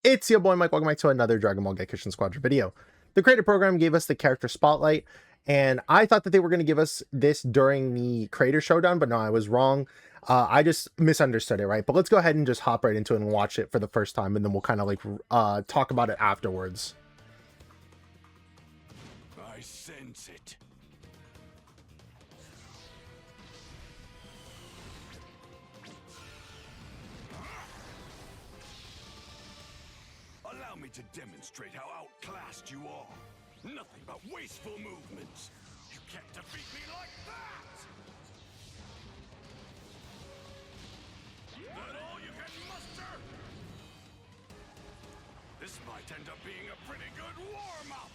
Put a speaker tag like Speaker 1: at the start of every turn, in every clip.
Speaker 1: It's your boy Mike, welcome back to another Dragon Ball Gekishin Squadra video. The creator program gave us the character spotlight, and I thought that they were going to give us this during the creator showdown, but no, I was wrong. I just misunderstood it, right? But let's go ahead and just hop right into it and watch it for the first time, and then we'll kind of like talk about it afterwards.
Speaker 2: I sense it. Allow me to demonstrate how outclassed you are. Nothing but wasteful movements. You can't defeat me like that! That all you can muster? This might end up being a pretty good warm-up.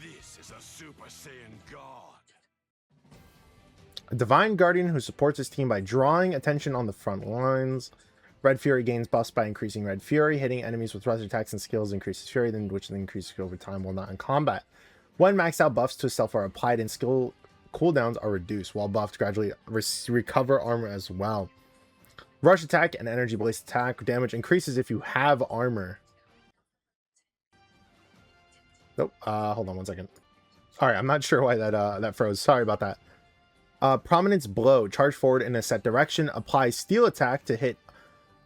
Speaker 2: This is a Super Saiyan God.
Speaker 1: A Divine Guardian who supports his team by drawing attention on the front lines. Red Fury gains buffs by increasing Red Fury. Hitting enemies with rush attacks and skills increases Fury, which then increases over time while not in combat. When maxed out buffs to self are applied and skill cooldowns are reduced, while buffed gradually recover armor as well. Rush attack and energy blaze attack damage increases if you have armor. Nope. Hold on one second. Alright, I'm not sure why that froze. Sorry about that. Prominence blow. Charge forward in a set direction. Apply steel attack to hit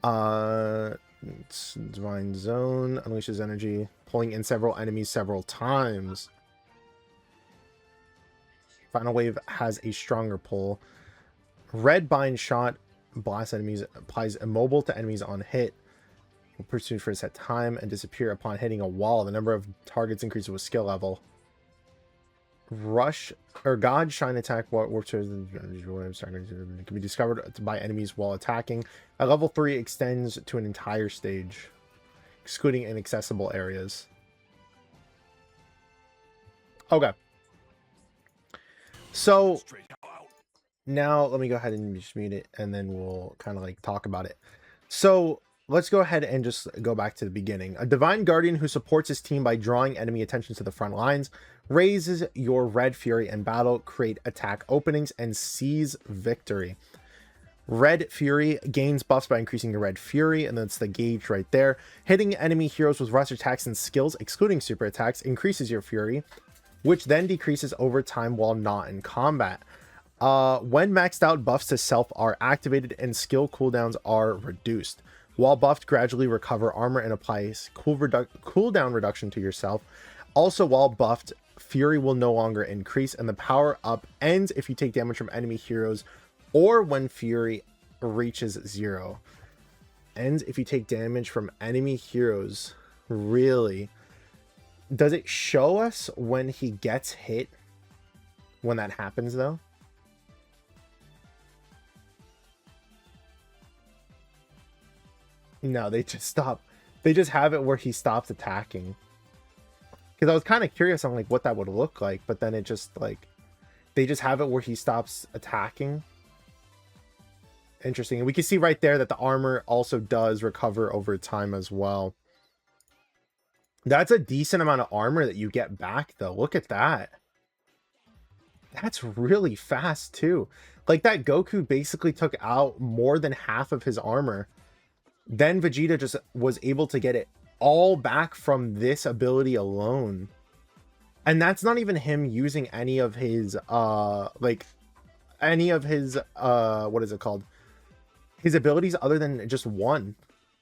Speaker 1: Divine Zone. Unleashes energy, pulling in several enemies several times. Final wave has a stronger pull. Red bind shot. Blast enemies. Applies immobile to enemies on hit. Will pursue for a set time and disappear upon hitting a wall. The number of targets increases with skill level. Rush or God Shine attack works can be discovered by enemies while attacking. At level 3 extends to an entire stage, excluding inaccessible areas. Okay. So now let me go ahead and just mute it, and then we'll kind of like talk about it. So let's go ahead and just go back to the beginning. A Divine Guardian who supports his team by drawing enemy attention to the front lines, raises your Red Fury in battle, create attack openings, and seize victory. Red Fury gains buffs by increasing your Red Fury, and that's the gauge right there. Hitting enemy heroes with rush attacks and skills, excluding super attacks, increases your Fury, which then decreases over time while not in combat. When maxed out, buffs to self are activated and skill cooldowns are reduced. While buffed, gradually recover armor and applies cooldown reduction to yourself. Also, while buffed, Fury will no longer increase, and the power up ends if you take damage from enemy heroes or when Fury reaches 0. Ends if you take damage from enemy heroes. Really? Does it show us when he gets hit? When that happens, though? No, they just stop. They just have it where he stops attacking. Because I was kind of curious on like what that would look like, but then it just like they just have it where he stops attacking. Interesting. And we can see right there that the armor also does recover over time as well. That's a decent amount of armor that you get back, though. Look at that. That's really fast too. Like that Goku basically took out more than half of his armor. Then Vegeta just was able to get it all back from this ability alone. And that's not even him using any of his what is it called? His abilities other than just one.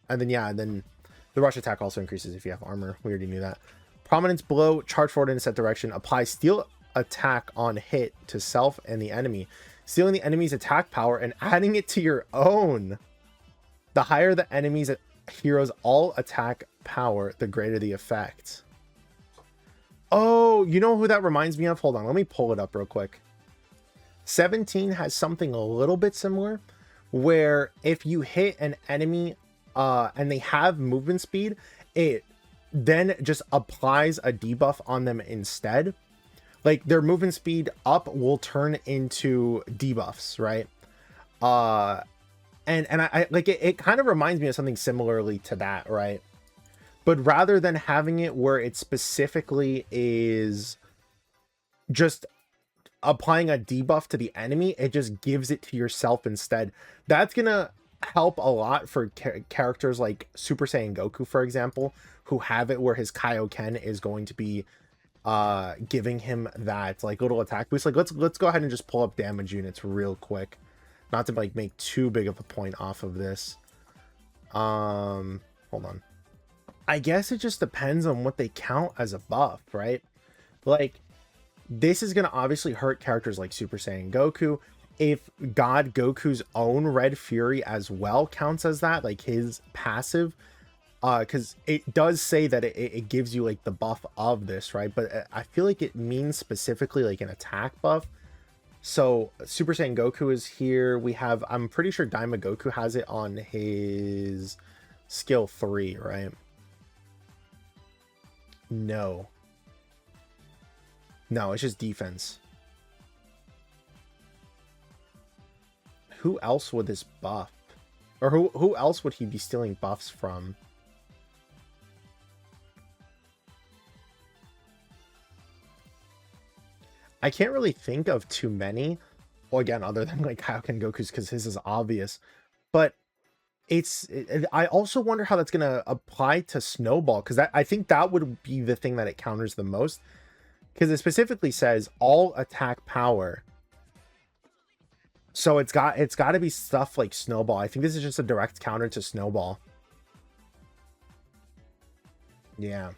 Speaker 1: And then yeah, and then the rush attack also increases if you have armor. We already knew that. Prominence blow, charge forward in a set direction, apply steel attack on hit to self and the enemy, stealing the enemy's attack power and adding it to your own. The higher the enemy's heroes all attack power, the greater the effect. Oh, you know who that reminds me of? Hold on, let me pull it up real quick. 17 has something a little bit similar, where if you hit an enemy and they have movement speed, it then just applies a debuff on them instead. Like their movement speed up will turn into debuffs, right? And I like it kind of reminds me of something similarly to that, right? But rather than having it where it specifically is just applying a debuff to the enemy, it just gives it to yourself instead. That's gonna help a lot for characters like Super Saiyan Goku, for example, who have it where his Kaioken is going to be giving him that like little attack boost. Like let's go ahead and just pull up damage units real quick, not to like make too big of a point off of this. Hold on. I guess it just depends on what they count as a buff, right? Like this is going to obviously hurt characters like Super Saiyan Goku. If God Goku's own Red Fury as well counts as that, like his passive, because it does say that it gives you like the buff of this, right? But I feel like it means specifically like an attack buff. So Super Saiyan Goku is here. We have, I'm pretty sure Daima Goku has it on his skill 3, right? No, it's just defense. Who else would this buff? Or who else would he be stealing buffs from? I can't really think of too many. Well, again, other than like Kaioken Goku's, because his is obvious. But I also wonder how that's going to apply to Snowball, because I think that would be the thing that it counters the most. Because it specifically says all attack power. So it's got to be stuff like Snowball. I think this is just a direct counter to Snowball. Yeah.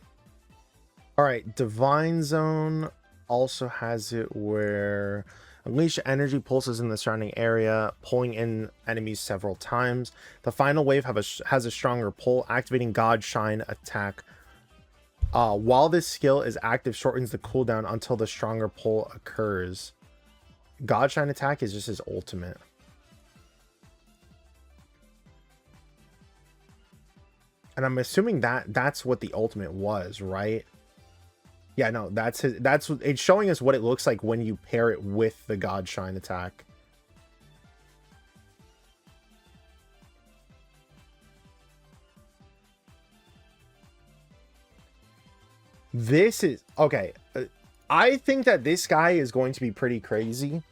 Speaker 1: All right, Divine Zone also has it where unleash energy pulses in the surrounding area, pulling in enemies several times. The final wave has a stronger pull, activating God Shine attack. While this skill is active, shortens the cooldown until the stronger pull occurs. God Shine attack is just his ultimate. And I'm assuming that's what the ultimate was, right? Yeah, no, that's his, it's showing us what it looks like when you pair it with the God Shine attack. This is okay. I think that this guy is going to be pretty crazy.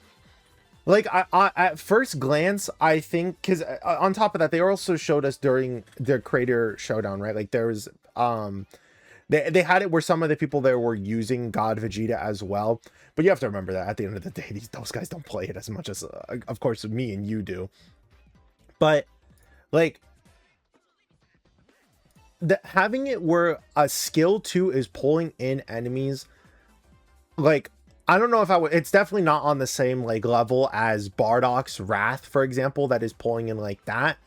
Speaker 1: Like I at first glance, I think, because on top of that, they also showed us during their creator showdown, right? Like there was they had it where some of the people there were using God Vegeta as well. But you have to remember that at the end of the day, those guys don't play it as much as of course me and you do. But like having it where a skill 2 is pulling in enemies, like I don't know if I would, it's definitely not on the same like level as Bardock's Wrath, for example, that is pulling in like that.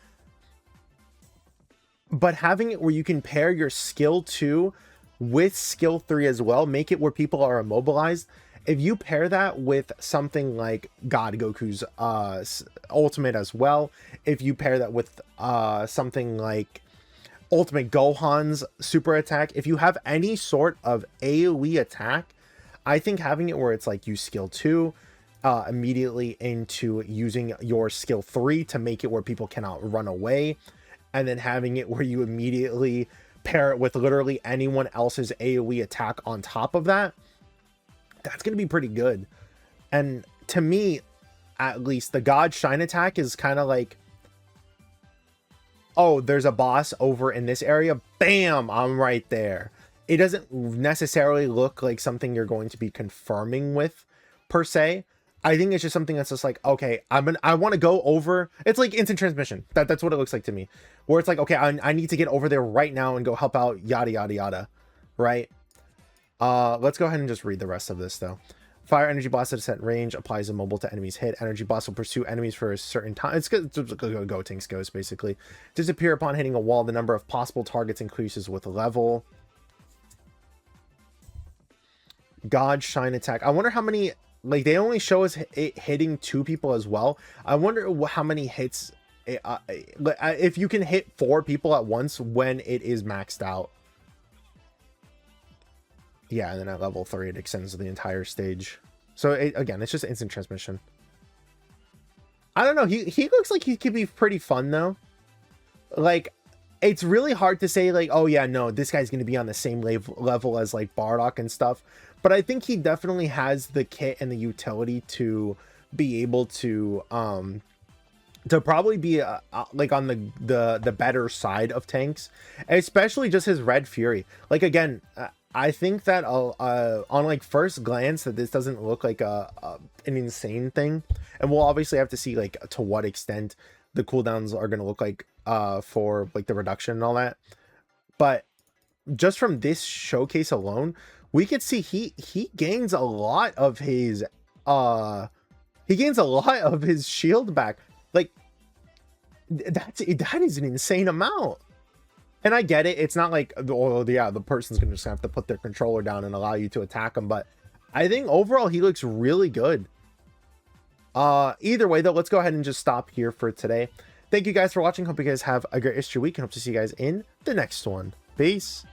Speaker 1: But having it where you can pair your skill 2 with skill 3 as well, make it where people are immobilized. If you pair that with something like God Goku's ultimate as well, if you pair that with something like Ultimate Gohan's super attack, if you have any sort of AoE attack, I think having it where it's like you skill 2 immediately into using your skill 3 to make it where people cannot run away, and then having it where you immediately pair it with literally anyone else's AoE attack on top of that, that's going to be pretty good. And to me, at least, the God Shine attack is kind of like, oh, there's a boss over in this area, bam, I'm right there. It doesn't necessarily look like something you're going to be confirming with per se. I think it's just something that's just like, okay, I want to go over. It's like instant transmission. That's what it looks like to me, where it's like, okay, I need to get over there right now and go help out, yada yada yada, right? Let's go ahead and just read the rest of this though. Fire energy blast at a set range applies immobile to enemies hit. Energy blast will pursue enemies for a certain time. It's good. Gotenks goes basically. Disappear upon hitting a wall. The number of possible targets increases with level. God Shine attack. I wonder how many, like they only show us it hitting 2 people as well. I wonder how many hits if you can hit 4 people at once when it is maxed out. Yeah, and then at level 3 it extends the entire stage. So again, it's just instant transmission. I don't know, he looks like he could be pretty fun though. Like it's really hard to say like, oh yeah, no, this guy's going to be on the same level as like Bardock and stuff. But I think he definitely has the kit and the utility to be able to to probably be like on the better side of tanks, especially just his Red Fury. Like again, I think that on like first glance that this doesn't look like an insane thing, and we'll obviously have to see like to what extent the cooldowns are going to look like for like the reduction and all that. But just from this showcase alone, we could see he gains a lot of his shield back. Like that is an insane amount. And I get it, it's not like, oh yeah, the person's gonna just have to put their controller down and allow you to attack him, but I think overall he looks really good. Either way though, let's go ahead and just stop here for today. Thank you guys for watching. Hope you guys have a great rest of your week, and hope to see you guys in the next one. Peace.